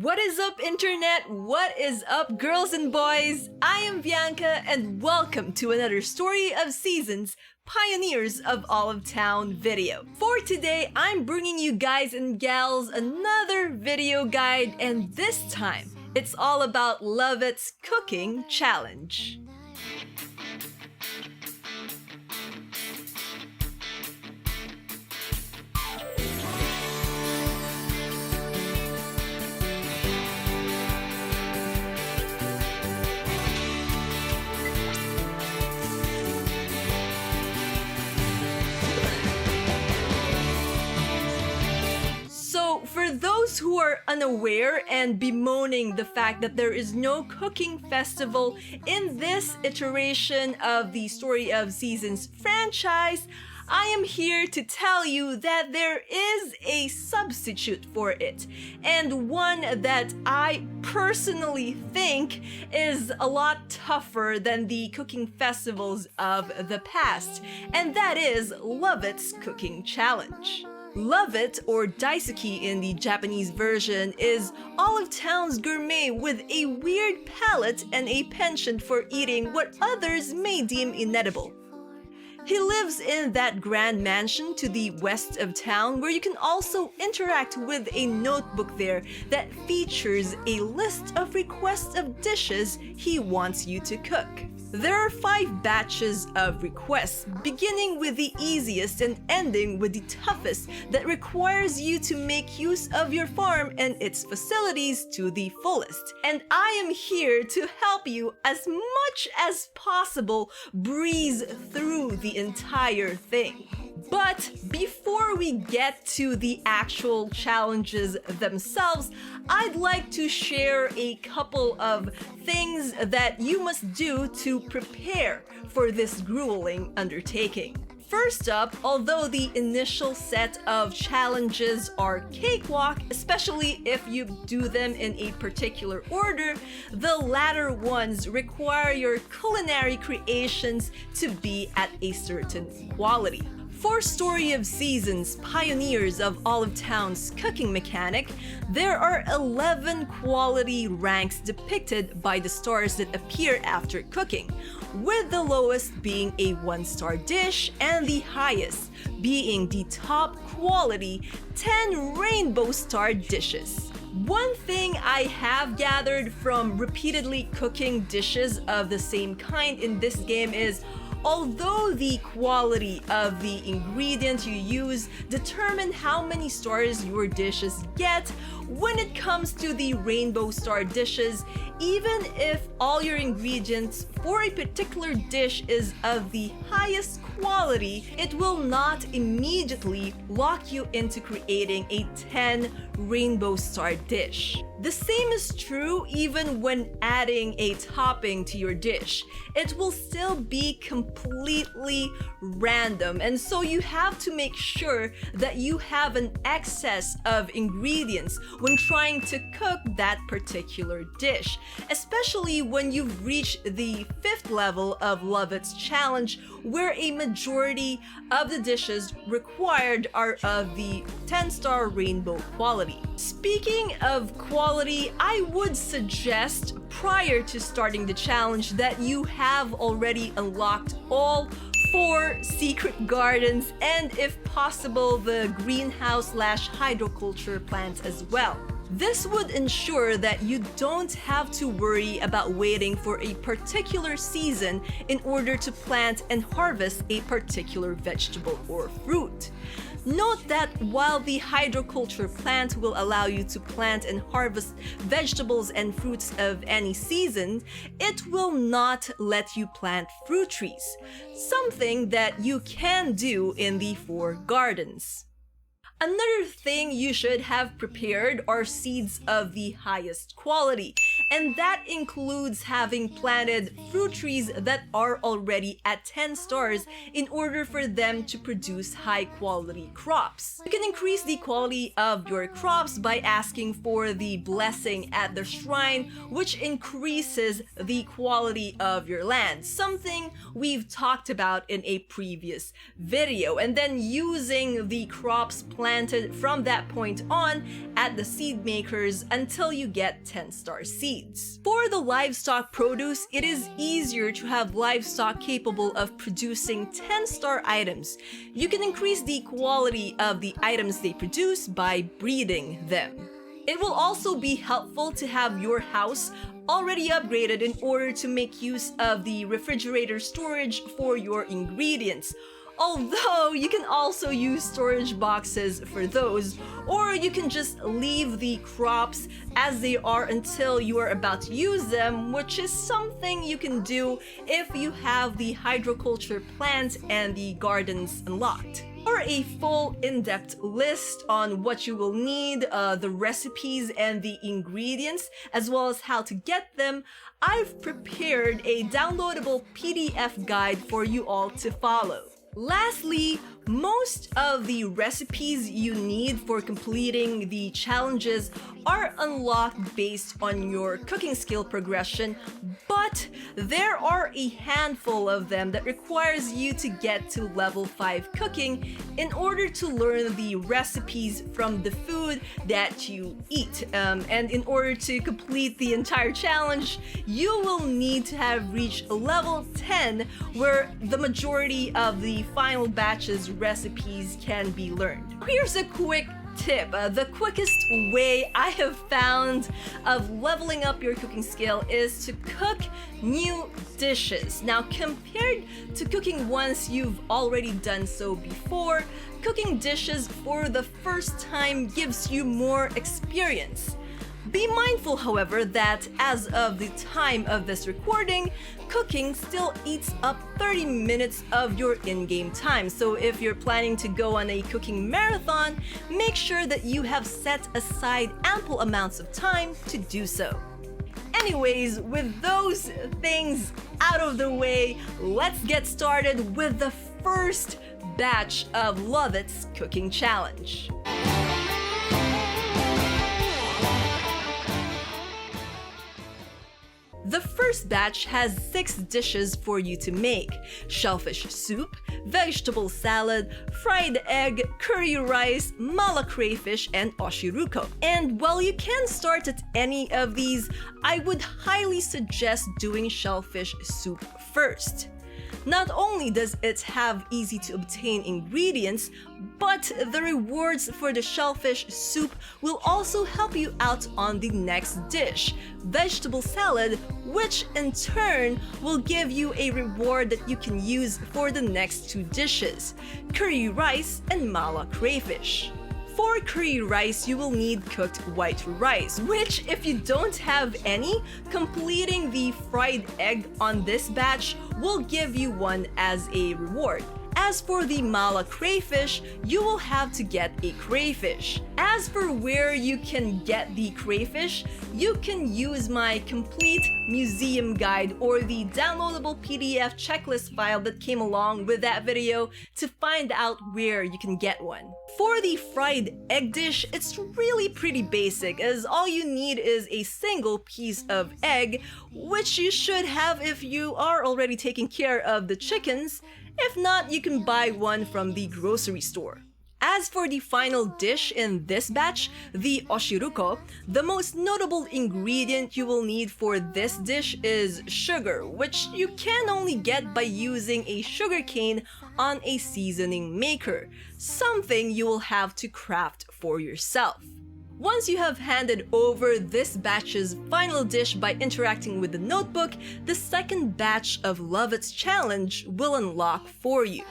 What is up, internet? What is up, girls and boys? I am Bianca, and welcome to another Story of Seasons Pioneers of Olive Town video. For today, I'm bringing you guys and gals another video guide, and this time, it's all about Lovett's cooking challenge. So, for those who are unaware and bemoaning the fact that there is no cooking festival in this iteration of the Story of Seasons franchise, I am here to tell you that there is a substitute for it, and one that I personally think is a lot tougher than the cooking festivals of the past, and that is Lovett's cooking challenge. Lovett, or daisuke in the Japanese version, is Olive Town's gourmet with a weird palate and a penchant for eating what others may deem inedible. He lives in that grand mansion to the west of town, where you can also interact with a notebook there that features a list of requests of dishes he wants you to cook. There are 5 batches of requests, beginning with the easiest and ending with the toughest, that requires you to make use of your farm and its facilities to the fullest. And I am here to help you as much as possible breeze through the entire thing. But before we get to the actual challenges themselves, I'd like to share a couple of things that you must do to prepare for this grueling undertaking. First up, although the initial set of challenges are cakewalk, especially if you do them in a particular order, the latter ones require your culinary creations to be at a certain quality. For Story of Seasons Pioneers of Olive Town's cooking mechanic, there are 11 quality ranks depicted by the stars that appear after cooking, with the lowest being a 1-star dish and the highest being the top quality 10 rainbow star dishes. One thing I have gathered from repeatedly cooking dishes of the same kind in this game is, although the quality of the ingredient you use determine how many stars your dishes get, when it comes to the rainbow star dishes, even if all your ingredients for a particular dish is of the highest quality, it will not immediately lock you into creating a 10 rainbow star dish. The same is true even when adding a topping to your dish. It will still be completely random, and so you have to make sure that you have an excess of ingredients when trying to cook that particular dish, especially when you've reached the 5th level of Lovett's challenge, where a majority of the dishes required are of the 10-star rainbow quality. Speaking of quality, I would suggest prior to starting the challenge that you have already unlocked all 4 secret gardens and, if possible, the greenhouse/hydroculture plants as well. This would ensure that you don't have to worry about waiting for a particular season in order to plant and harvest a particular vegetable or fruit. Note that while the hydroculture plant will allow you to plant and harvest vegetables and fruits of any season, it will not let you plant fruit trees, something that you can do in the 4 gardens. Another thing you should have prepared are seeds of the highest quality, and that includes having planted fruit trees that are already at 10 stars in order for them to produce high quality crops. You can increase the quality of your crops by asking for the blessing at the shrine, which increases the quality of your land, something we've talked about in a previous video, and then using the crops planted planted from that point on at the seed makers until you get 10-star seeds. For the livestock produce, it is easier to have livestock capable of producing 10-star items. You can increase the quality of the items they produce by breeding them. It will also be helpful to have your house already upgraded in order to make use of the refrigerator storage for your ingredients. Although you can also use storage boxes for those, or you can just leave the crops as they are until you are about to use them, which is something you can do if you have the hydroculture plant and the gardens unlocked. For a full in-depth list on what you will need, the recipes and the ingredients, as well as how to get them, I've prepared a downloadable PDF guide for you all to follow. Lastly, most of the recipes you need for completing the challenges are unlocked based on your cooking skill progression, but there are a handful of them that requires you to get to level 5 cooking in order to learn the recipes from the food that you eat. And in order to complete the entire challenge, you will need to have reached level 10, where the majority of the final batch's recipes can be learned. Here's a quick tip. The quickest way I have found of leveling up your cooking skill is to cook new dishes. Now, compared to cooking ones you've already done so before, cooking dishes for the first time gives you more experience. Be mindful, however, that as of the time of this recording, cooking still eats up 30 minutes of your in-game time. So if you're planning to go on a cooking marathon, make sure that you have set aside ample amounts of time to do so. Anyways, with those things out of the way, let's get started with the first batch of Lovett's cooking challenge. The first batch has 6 dishes for you to make: shellfish soup, vegetable salad, fried egg, curry rice, mala crayfish, and oshiruko. And while you can start at any of these, I would highly suggest doing shellfish soup first. Not only does it have easy to obtain ingredients, but the rewards for the shellfish soup will also help you out on the next dish, vegetable salad, which in turn will give you a reward that you can use for the next 2 dishes, curry rice and mala crayfish. For curry rice, you will need cooked white rice, which if you don't have any, completing the fried egg on this batch will give you one as a reward. As for the mala crayfish, you will have to get a crayfish. As for where you can get the crayfish, you can use my complete museum guide or the downloadable PDF checklist file that came along with that video to find out where you can get one. For the fried egg dish, it's really pretty basic, as all you need is a single piece of egg, which you should have if you are already taking care of the chickens. If not, you can buy one from the grocery store. As for the final dish in this batch, the oshiruko, the most notable ingredient you will need for this dish is sugar, which you can only get by using a sugar cane on a seasoning maker, something you will have to craft for yourself. Once you have handed over this batch's final dish by interacting with the notebook, the second batch of Lovett's challenge will unlock for you.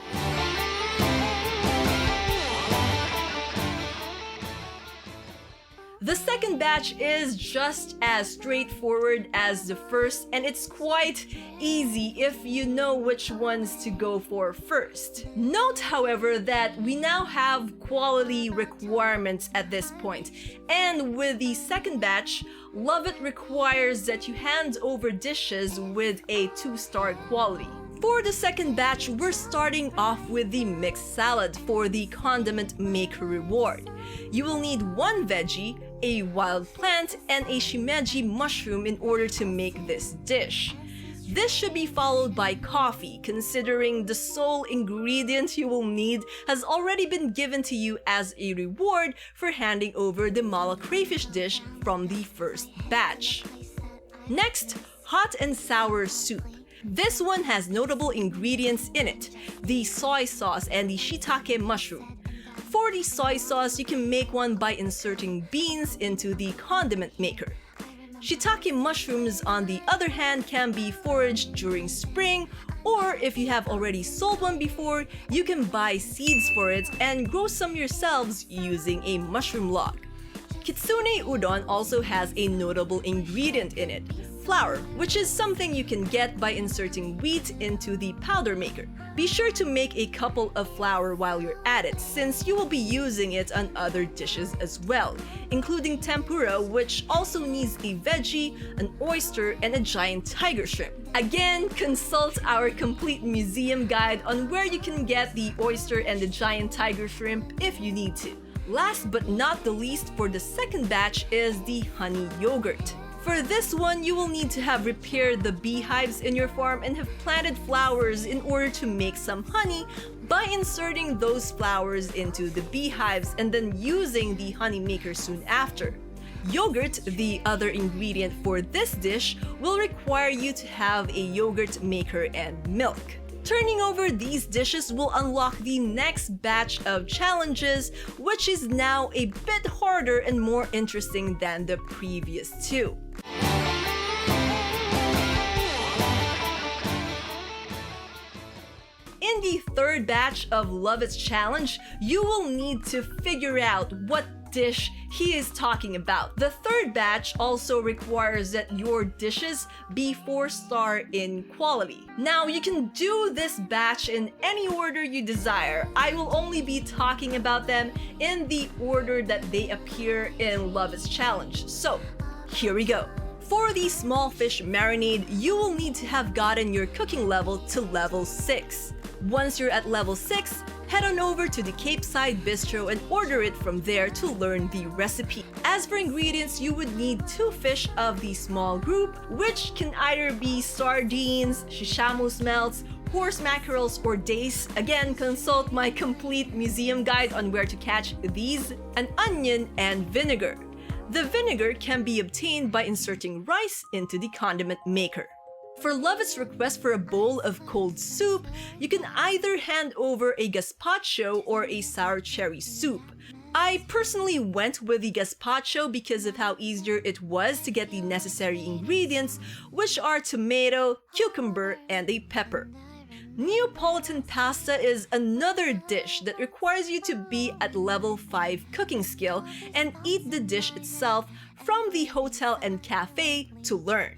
The second batch is just as straightforward as the first, and it's quite easy if you know which ones to go for first. Note, however, that we now have quality requirements at this point, and with the second batch, Lovett requires that you hand over dishes with a 2-star quality. For the second batch, we're starting off with the mixed salad for the condiment maker reward. You will need 1 veggie, a wild plant, and a shimeji mushroom in order to make this dish. This should be followed by coffee, considering the sole ingredient you will need has already been given to you as a reward for handing over the mala crayfish dish from the first batch. Next, hot and sour soup. This one has notable ingredients in it, the soy sauce and the shiitake mushroom. For the soy sauce, you can make one by inserting beans into the condiment maker. Shiitake mushrooms, on the other hand, can be foraged during spring, or if you have already sold one before, you can buy seeds for it and grow some yourselves using a mushroom log. Kitsune udon also has a notable ingredient in it, flour, which is something you can get by inserting wheat into the powder maker. Be sure to make a couple of flour while you're at it, since you will be using it on other dishes as well, including tempura, which also needs a veggie, an oyster, and a giant tiger shrimp. Again, consult our complete museum guide on where you can get the oyster and the giant tiger shrimp if you need to. Last but not the least, for the second batch is the honey yogurt. For this one, you will need to have repaired the beehives in your farm and have planted flowers in order to make some honey by inserting those flowers into the beehives and then using the honey maker soon after. Yogurt, the other ingredient for this dish, will require you to have a yogurt maker and milk. Turning over these dishes will unlock the next batch of challenges, which is now a bit harder and more interesting than the previous two. In the third batch of Lovett's challenge, you will need to figure out what dish he is talking about. The third batch also requires that your dishes be 4-star in quality. Now, you can do this batch in any order you desire. I will only be talking about them in the order that they appear in Lovett's challenge. So, here we go. For the small fish marinade, you will need to have gotten your cooking level to level 6. Once you're at level 6, head on over to the Cape Side Bistro and order it from there to learn the recipe. As for ingredients, you would need 2 fish of the small group, which can either be sardines, shishamu smelts, horse mackerels, or dace. Again, consult my complete museum guide on where to catch these, an onion, and vinegar. The vinegar can be obtained by inserting rice into the condiment maker. For Lovett's request for a bowl of cold soup, you can either hand over a gazpacho or a sour cherry soup. I personally went with the gazpacho because of how easier it was to get the necessary ingredients, which are tomato, cucumber, and a pepper. Neapolitan pasta is another dish that requires you to be at level 5 cooking skill and eat the dish itself from the hotel and cafe to learn.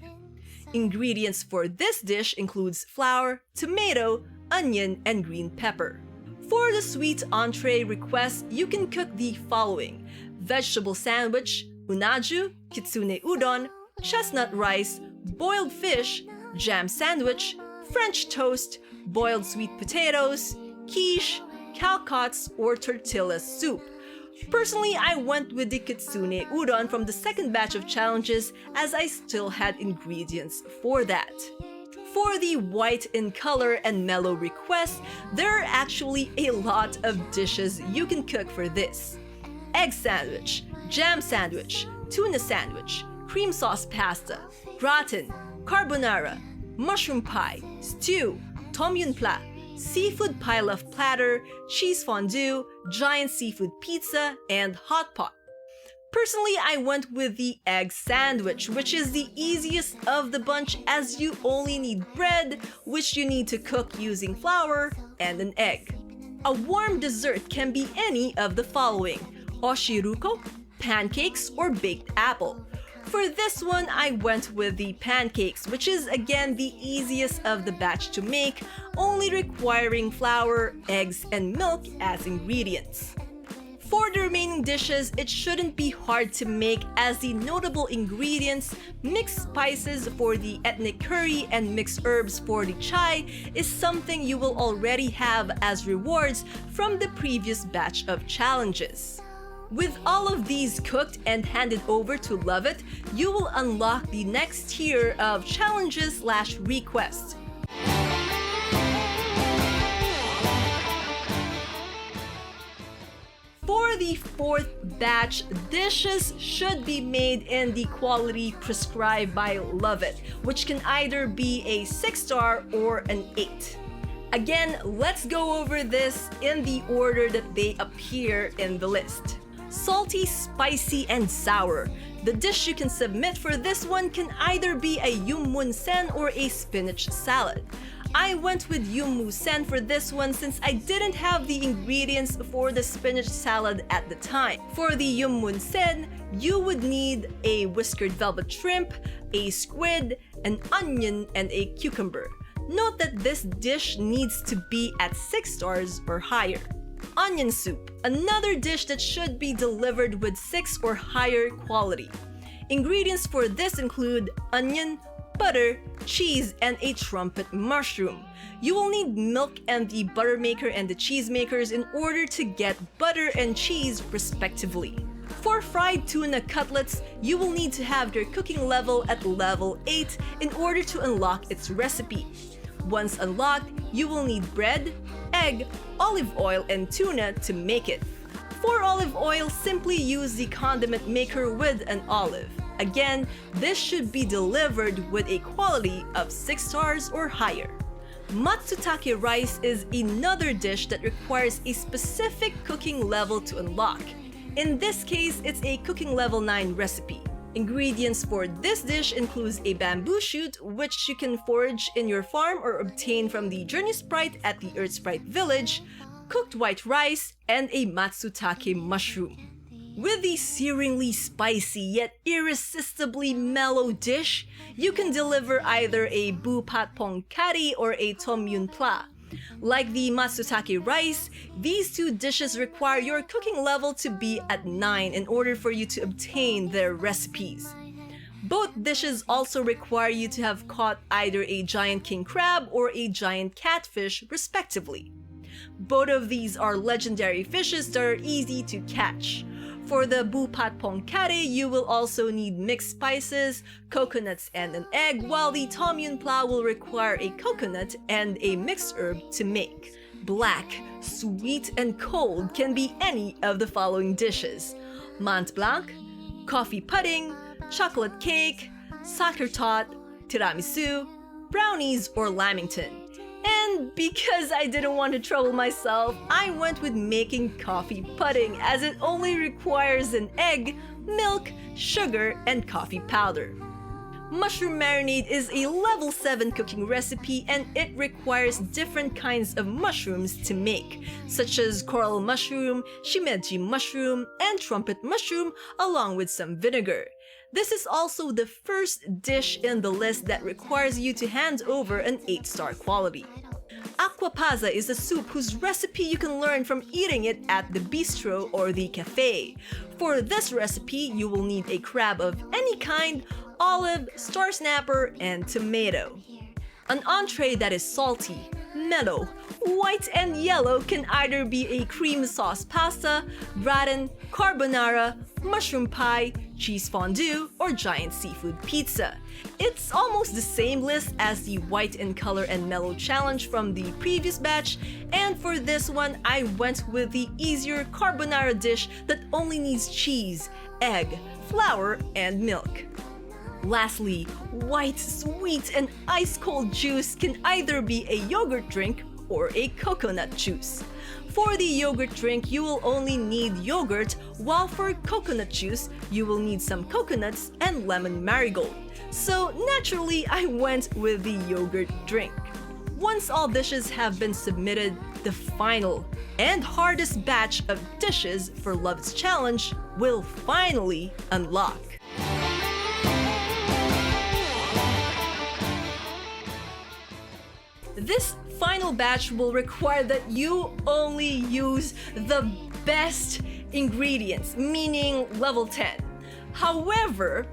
Ingredients for this dish includes flour, tomato, onion, and green pepper. For the sweet entree request, you can cook the following: vegetable sandwich, unaju, kitsune udon, chestnut rice, boiled fish, jam sandwich, French toast, boiled sweet potatoes, quiche, calcots, or tortilla soup. Personally, I went with the kitsune udon from the second batch of challenges as I still had ingredients for that. For the white in color and mellow request, there are actually a lot of dishes you can cook for this: egg sandwich, jam sandwich, tuna sandwich, cream sauce pasta, gratin, carbonara, mushroom pie, stew, tom yum pla, seafood pilaf platter, cheese fondue, giant seafood pizza, and hot pot. Personally, I went with the egg sandwich, which is the easiest of the bunch as you only need bread, which you need to cook using flour, and an egg. A warm dessert can be any of the following: oshiruko, pancakes, or baked apple. For this one, I went with the pancakes, which is again the easiest of the batch to make, only requiring flour, eggs, and milk as ingredients. For the remaining dishes, it shouldn't be hard to make as the notable ingredients, mixed spices for the ethnic curry and mixed herbs for the chai, is something you will already have as rewards from the previous batch of challenges. With all of these cooked and handed over to Lovett, you will unlock the next tier of challenges/requests. For the fourth batch, dishes should be made in the quality prescribed by Lovett, which can either be a 6-star or an 8. Again, let's go over this in the order that they appear in the list. Salty, spicy, and sour. The dish you can submit for this one can either be a yummun sen or a spinach salad. I went with yummu sen for this one since I didn't have the ingredients for the spinach salad at the time. For the yummun sen, you would need a whiskered velvet shrimp, a squid, an onion, and a cucumber. Note that this dish needs to be at 6 stars or higher. Onion soup, another dish that should be delivered with 6 or higher quality. Ingredients for this include onion, butter, cheese, and a trumpet mushroom. You will need milk and the butter maker and the cheese makers in order to get butter and cheese respectively. For fried tuna cutlets, you will need to have your cooking level at level 8 in order to unlock its recipe. Once unlocked, you will need bread, egg, olive oil, and tuna to make it. For olive oil, simply use the condiment maker with an olive. Again, this should be delivered with a quality of 6 stars or higher. Matsutake rice is another dish that requires a specific cooking level to unlock. In this case, it's a cooking level 9 recipe. Ingredients for this dish includes a bamboo shoot, which you can forage in your farm or obtain from the Journey Sprite at the Earth Sprite Village, cooked white rice, and a matsutake mushroom. With the searingly spicy yet irresistibly mellow dish, you can deliver either a PoOT pong curry or a tom yum pla. Like the matsutake rice, these two dishes require your cooking level to be at 9 in order for you to obtain their recipes. Both dishes also require you to have caught either a giant king crab or a giant catfish, respectively. Both of these are legendary fishes that are easy to catch. For the PoOT pong curry, you will also need mixed spices, coconuts, and an egg, while the tom yum pla will require a coconut and a mixed herb to make. Black, sweet, and cold can be any of the following dishes: Mont Blanc, coffee pudding, chocolate cake, sauerkraut, tiramisu, brownies, or lamington. And because I didn't want to trouble myself, I went with making coffee pudding, as it only requires an egg, milk, sugar, and coffee powder. Mushroom marinade is a level 7 cooking recipe, and it requires different kinds of mushrooms to make, such as coral mushroom, shimeji mushroom, and trumpet mushroom, along with some vinegar. This is also the first dish in the list that requires you to hand over an 8-star quality. Aquapazza is a soup whose recipe you can learn from eating it at the bistro or the cafe. For this recipe, you will need a crab of any kind, olive, star snapper, and tomato. An entree that is salty, mellow, white, and yellow can either be a cream sauce pasta, gratin, carbonara, mushroom pie, cheese fondue, or giant seafood pizza. It's almost the same list as the white in color and mellow challenge from the previous batch, and for this one I went with the easier carbonara dish that only needs cheese, egg, flour, and milk. Lastly, white, sweet, and ice-cold juice can either be a yogurt drink or a coconut juice. For the yogurt drink, you will only need yogurt, while for coconut juice, you will need some coconuts and lemon marigold. So naturally, I went with the yogurt drink. Once all dishes have been submitted, the final and hardest batch of dishes for Lovett's challenge will finally unlock. This final batch will require that you only use the best ingredients, meaning level 10. However,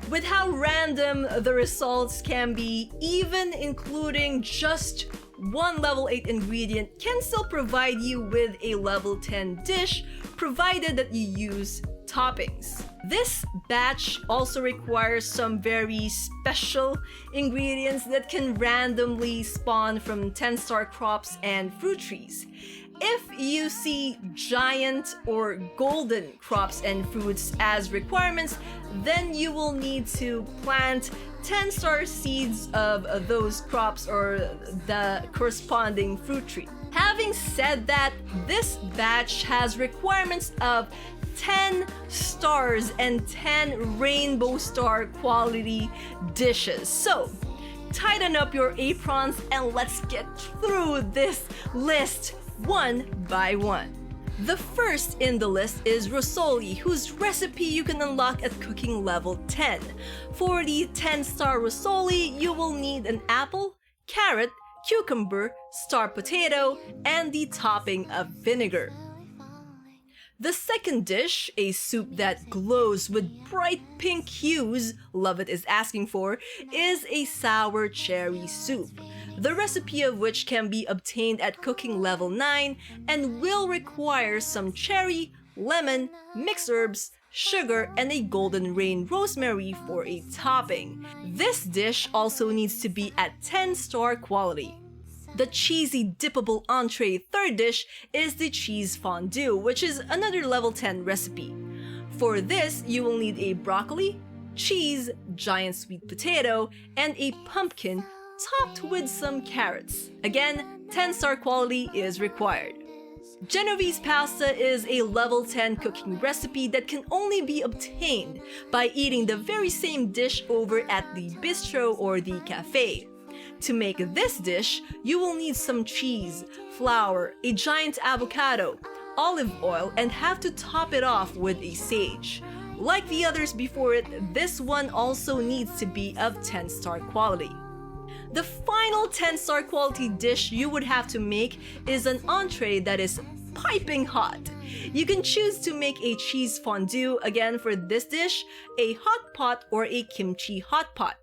with how random the results can be, even including just one level 8 ingredient can still provide you with a level 10 dish, provided that you use toppings. This batch also requires some very special ingredients that can randomly spawn from 10-star crops and fruit trees. If you see giant or golden crops and fruits as requirements, then you will need to plant 10-star seeds of those crops or the corresponding fruit tree. Having said that, this batch has requirements of 10 stars and 10 rainbow star quality dishes. So, tighten up your aprons and let's get through this list one by one. The first in the list is rosoli, whose recipe you can unlock at cooking level 10. For the 10-star rosoli, you will need an apple, carrot, cucumber, star potato, and the topping of vinegar. The second dish, a soup that glows with bright pink hues Lovett is asking for, is a sour cherry soup, the recipe of which can be obtained at cooking level 9 and will require some cherry, lemon, mixed herbs, sugar, and a golden rain rosemary for a topping. This dish also needs to be at 10-star quality. The cheesy dippable entree third dish is the cheese fondue, which is another level 10 recipe. For this, you will need a broccoli, cheese, giant sweet potato, and a pumpkin topped with some carrots. Again, 10-star quality is required. Genovese pasta is a level 10 cooking recipe that can only be obtained by eating the very same dish over at the bistro or the cafe. To make this dish, you will need some cheese, flour, a giant avocado, olive oil, and have to top it off with a sage. Like the others before it, this one also needs to be of 10-star quality. The final 10-star quality dish you would have to make is an entree that is piping hot. You can choose to make a cheese fondue, again for this dish, a hot pot, or a kimchi hot pot.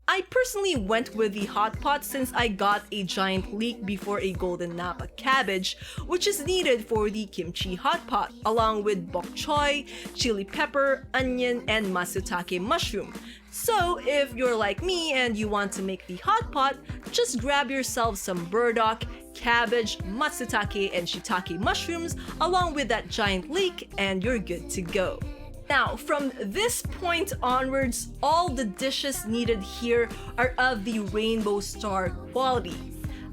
I personally went with the hot pot since I got a giant leek before a golden napa cabbage, which is needed for the kimchi hot pot, along with bok choy, chili pepper, onion, and matsutake mushroom. So if you're like me and you want to make the hot pot, just grab yourself some burdock, cabbage, matsutake, and shiitake mushrooms along with that giant leek and you're good to go. Now, from this point onwards, all the dishes needed here are of the rainbow star quality.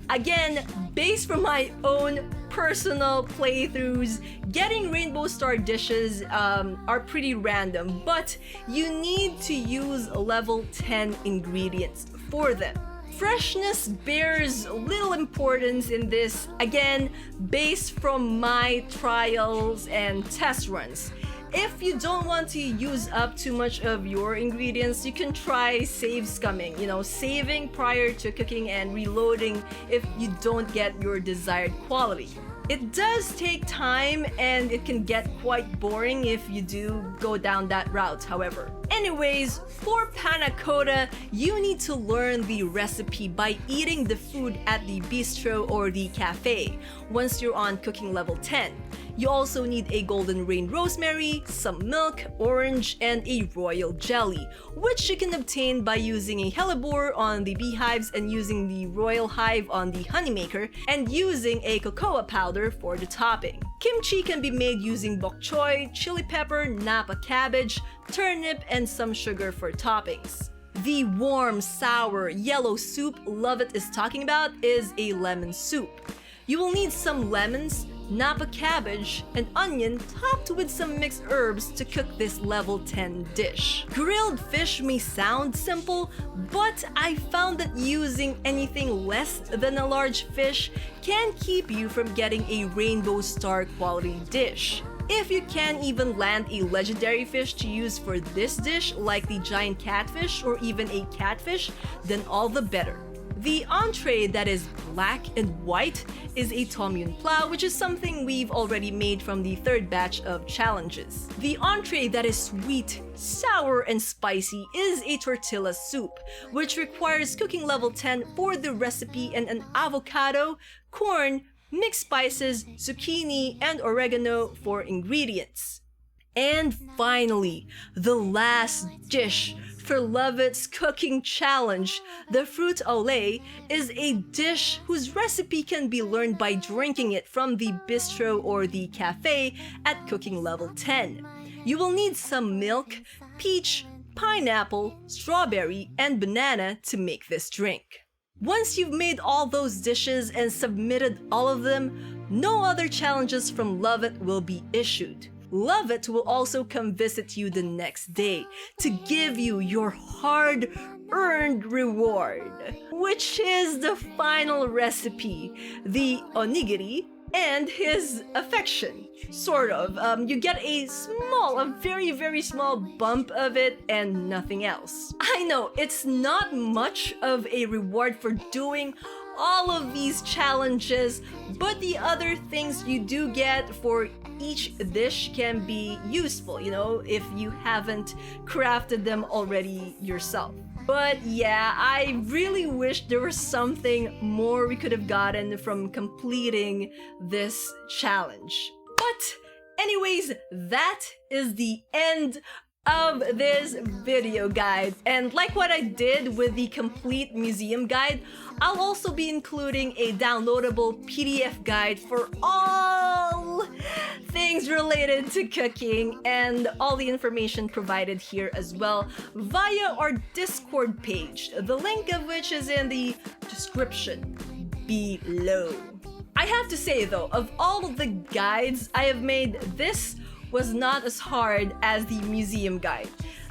Again, based from my own personal playthroughs, getting rainbow star dishes are pretty random, but you need to use level 10 ingredients for them. Freshness bears little importance in this, again, based from my trials and test runs. If you don't want to use up too much of your ingredients, you can try save scumming, saving prior to cooking and reloading if you don't get your desired quality. It does take time and it can get quite boring if you do go down that route, however. Anyways, for panna cotta, you need to learn the recipe by eating the food at the bistro or the cafe once you're on cooking level 10. You also need a golden rain rosemary, some milk, orange, and a royal jelly, which you can obtain by using a hellebore on the beehives and using the royal hive on the honeymaker, and using a cocoa powder for the topping. Kimchi can be made using bok choy, chili pepper, napa cabbage, turnip, and some sugar for toppings. The warm, sour, yellow soup Lovett is talking about is a lemon soup. You will need some lemons, napa cabbage, and onion topped with some mixed herbs to cook this level 10 dish. Grilled fish may sound simple, but I found that using anything less than a large fish can keep you from getting a rainbow star quality dish. If you can even land a legendary fish to use for this dish, like the giant catfish or even a catfish, then all the better. The entree that is black and white is a tom yum plau, which is something we've already made from the third batch of challenges. The entree that is sweet, sour, and spicy is a tortilla soup, which requires cooking level 10 for the recipe and an avocado, corn, mixed spices, zucchini, and oregano for ingredients. And finally, the last dish for Lovett's cooking challenge, the fruit au lait, is a dish whose recipe can be learned by drinking it from the bistro or the cafe at cooking level 10. You will need some milk, peach, pineapple, strawberry, and banana to make this drink. Once you've made all those dishes and submitted all of them, no other challenges from Lovett will be issued. Lovett will also come visit you the next day to give you your hard-earned reward, which is the final recipe, the onigiri, and his affection. Sort of. You get a very, very small bump of it and nothing else. I know, it's not much of a reward for doing all of these challenges, but the other things you do get for each dish can be useful, you know, if you haven't crafted them already yourself. But yeah, I really wish there was something more we could have gotten from completing this challenge. But anyways, that is the end of this video guide, and like what I did with the complete museum guide, I'll also be including a downloadable PDF guide for all things related to cooking and all the information provided here as well via our Discord page, the link of which is in the description below. I have to say though, of all of the guides I have made, this was not as hard as the museum guide.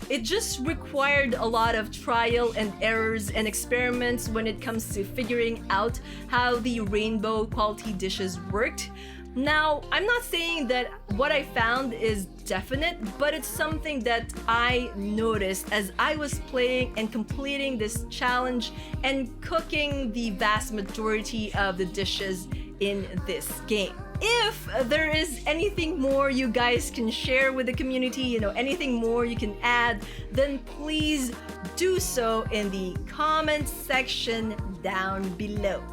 It just required a lot of trial and errors and experiments when it comes to figuring out how the rainbow quality dishes worked. Now, I'm not saying that what I found is definite, but it's something that I noticed as I was playing and completing this challenge and cooking the vast majority of the dishes in this game. If there is anything more you guys can share with the community, you know, anything more you can add, then please do so in the comment section down below.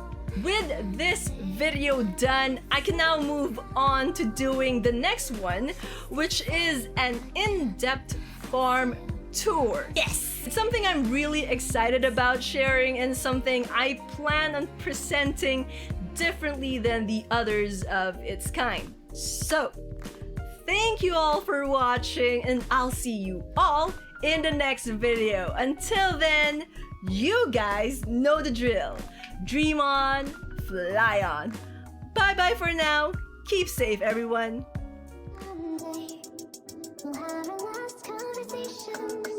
With this video done, I can now move on to doing the next one, which is an in-depth farm tour. Yes! It's something I'm really excited about sharing and something I plan on presenting differently than the others of its kind. So, thank you all for watching, and I'll see you all in the next video. Until then, you guys know the drill. Dream on, fly on. Bye bye for now. Keep safe, everyone. One day we'll have a last conversation.